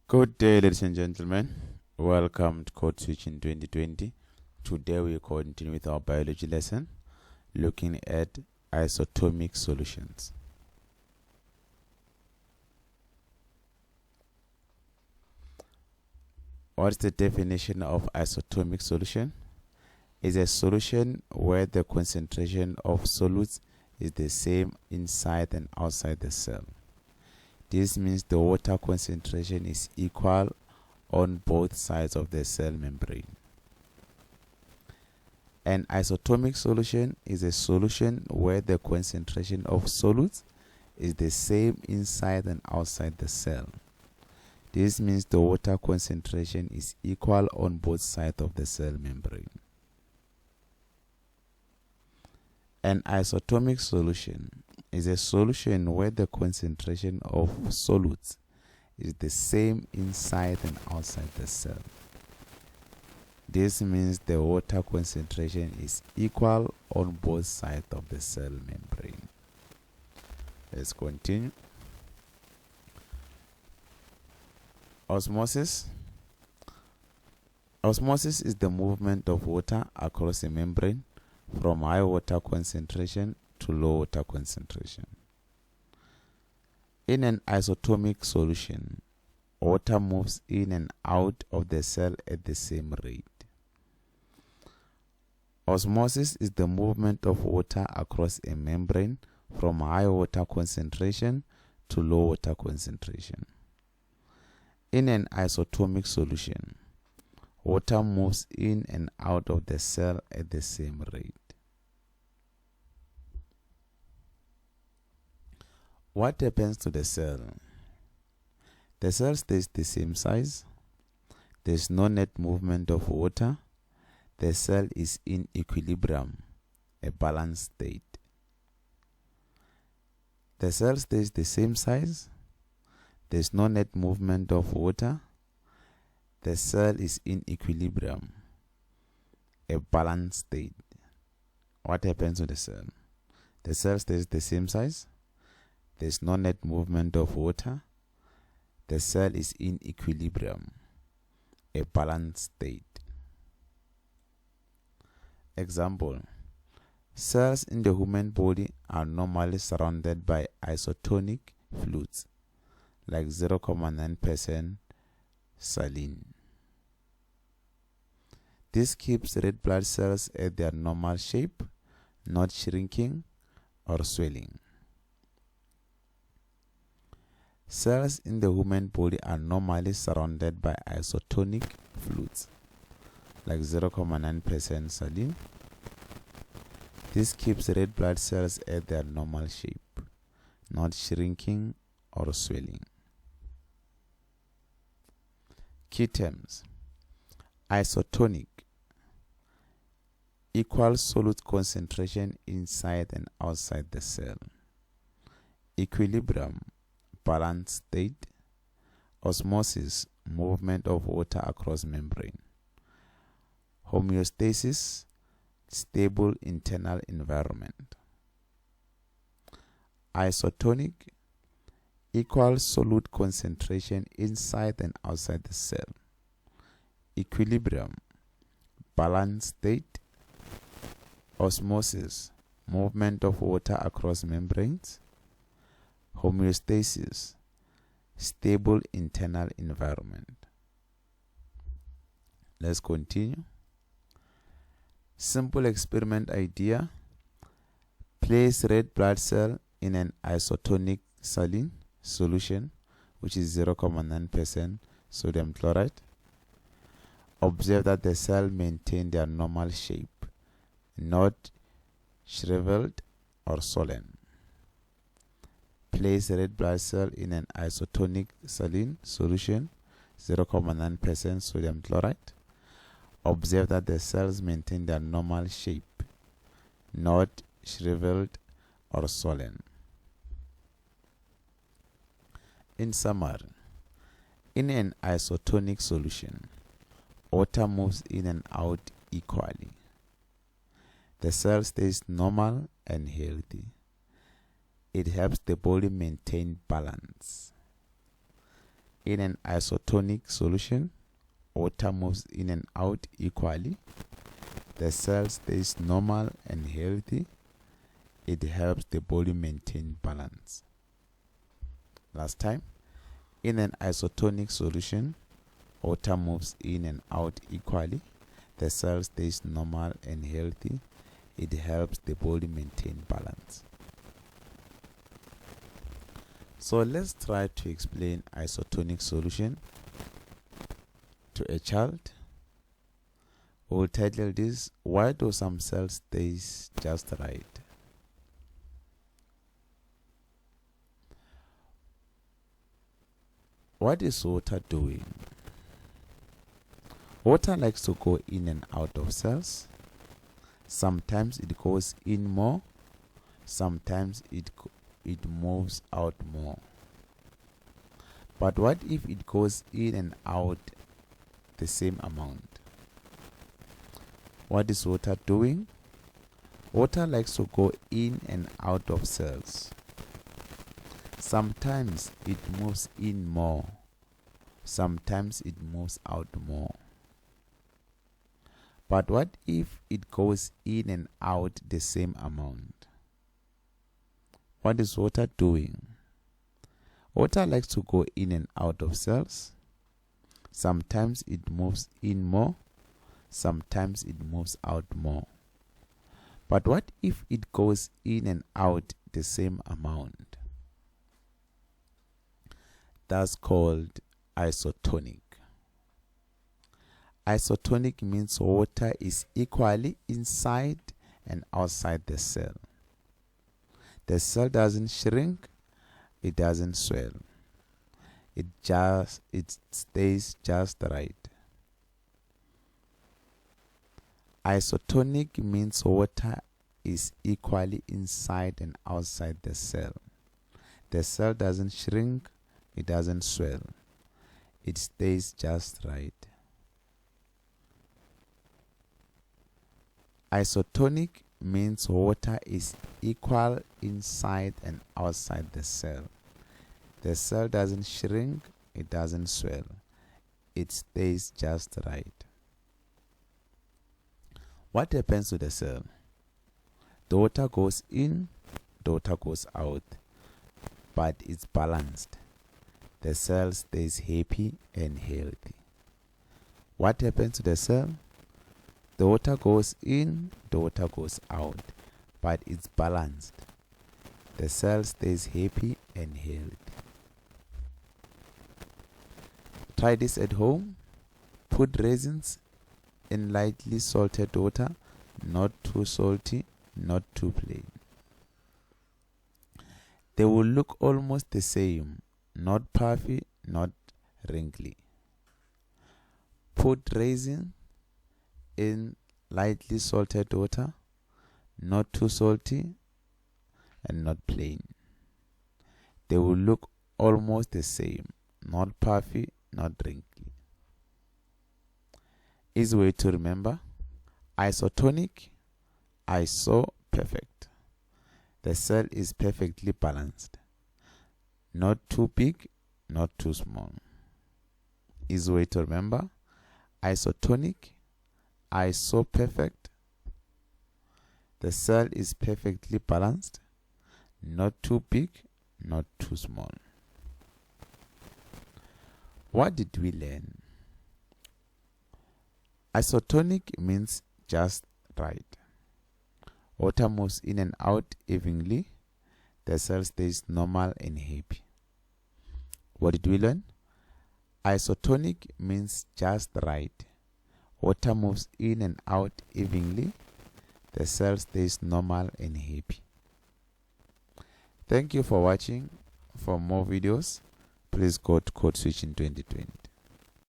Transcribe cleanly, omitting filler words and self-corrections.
Good day, ladies and gentlemen. Welcome to Code Switch in 2020. Today we continue with our biology lesson, looking at isotonic solutions. What's the definition of isotonic solution? It's a solution where the concentration of solutes is the same inside and outside the cell. This means the water concentration is equal on both sides of the cell membrane. An isotonic solution is a solution where the concentration of solutes is the same inside and outside the cell. This means the water concentration is equal on both sides of the cell membrane. An isotonic solution is a solution where the concentration of solutes is the same inside and outside the cell. This means the water concentration is equal on both sides of the cell membrane. Let's continue. Osmosis. Osmosis is the movement of water across a membrane from high water concentration to low water concentration. In an isotonic solution, water moves in and out of the cell at the same rate. Osmosis is the movement of water across a membrane from high water concentration to low water concentration. In an isotonic solution, water moves in and out of the cell at the same rate. What happens to the cell? The cell stays the same size. There is no net movement of water. The cell is in equilibrium, a balanced state. The cell stays the same size. There is no net movement of water. The cell is in equilibrium, a balanced state. What happens to the cell? The cell stays the same size. There is no net movement of water. The cell is in equilibrium, a balanced state. Example: cells in the human body are normally surrounded by isotonic fluids, like 0.9% saline. This keeps red blood cells at their normal shape, not shrinking or swelling. Cells in the human body are normally surrounded by isotonic fluids, like 0.9% saline. This keeps red blood cells at their normal shape, not shrinking or swelling. Key terms: isotonic, equal solute concentration inside and outside the cell. Equilibrium, balanced state. Osmosis, movement of water across membrane. Homeostasis, stable internal environment. Isotonic, equal solute concentration inside and outside the cell. Equilibrium, balanced state. Osmosis, movement of water across membranes. Homeostasis, stable internal environment. Let's continue. Simple experiment idea: place red blood cell in an isotonic saline solution, which is 0.9% sodium chloride. Observe that the cell maintain their normal shape, not shriveled or swollen. Place red blood cell in an isotonic saline solution, 0.9% sodium chloride. Observe that the cells maintain their normal shape, not shriveled or swollen. In summary, in an isotonic solution, water moves in and out equally. The cell stays normal and healthy. It helps the body maintain balance. In an isotonic solution, water moves in and out equally. The cell stays normal and healthy. It helps the body maintain balance. Last time, in an isotonic solution, water moves in and out equally. The cell stays normal and healthy. It helps the body maintain balance. So let's try to explain isotonic solution to a child. We'll title this, "Why do some cells taste just right?" What is water doing? Water likes to go in and out of cells. Sometimes it goes in more, sometimes it moves out more. But what if it goes in and out the same amount? What is water doing? Water likes to go in and out of cells. Sometimes it moves in more, sometimes it moves out more. But what if it goes in and out the same amount? What is water doing? Water likes to go in and out of cells. Sometimes it moves in more, sometimes it moves out more. But what if it goes in and out the same amount? That's called isotonic. Isotonic means water is equally inside and outside the cell. The cell doesn't shrink, it doesn't swell. It stays just right. Isotonic means water is equally inside and outside the cell. The cell doesn't shrink, it doesn't swell. It stays just right. Isotonic means water is equal inside and outside the cell. The cell doesn't shrink, it doesn't swell. It stays just right. What happens to the cell? The water goes in, the water goes out, but it's balanced. The cell stays happy and healthy. What happens to the cell? The water goes in, the water goes out, but it's balanced. The cell stays happy and healthy. Try this at home. Put raisins in lightly salted water, not too salty, not too plain. They will look almost the same, not puffy, not wrinkly. Put raisin in lightly salted water, not too salty and not plain. They will look almost the same, not puffy, not wrinkly. Easy way to remember: isotonic, iso perfect. The cell is perfectly balanced, not too big, not too small. Easy way to remember: isotonic, iso perfect. The cell is perfectly balanced, not too big, not too small. What did we learn? Isotonic means just right. Water moves in and out evenly. The cell stays normal and happy. What did we learn? Isotonic means just right. Water moves in and out evenly. The cell stays normal and happy. Thank you for watching. For more videos, please go to Code Switch in 2020.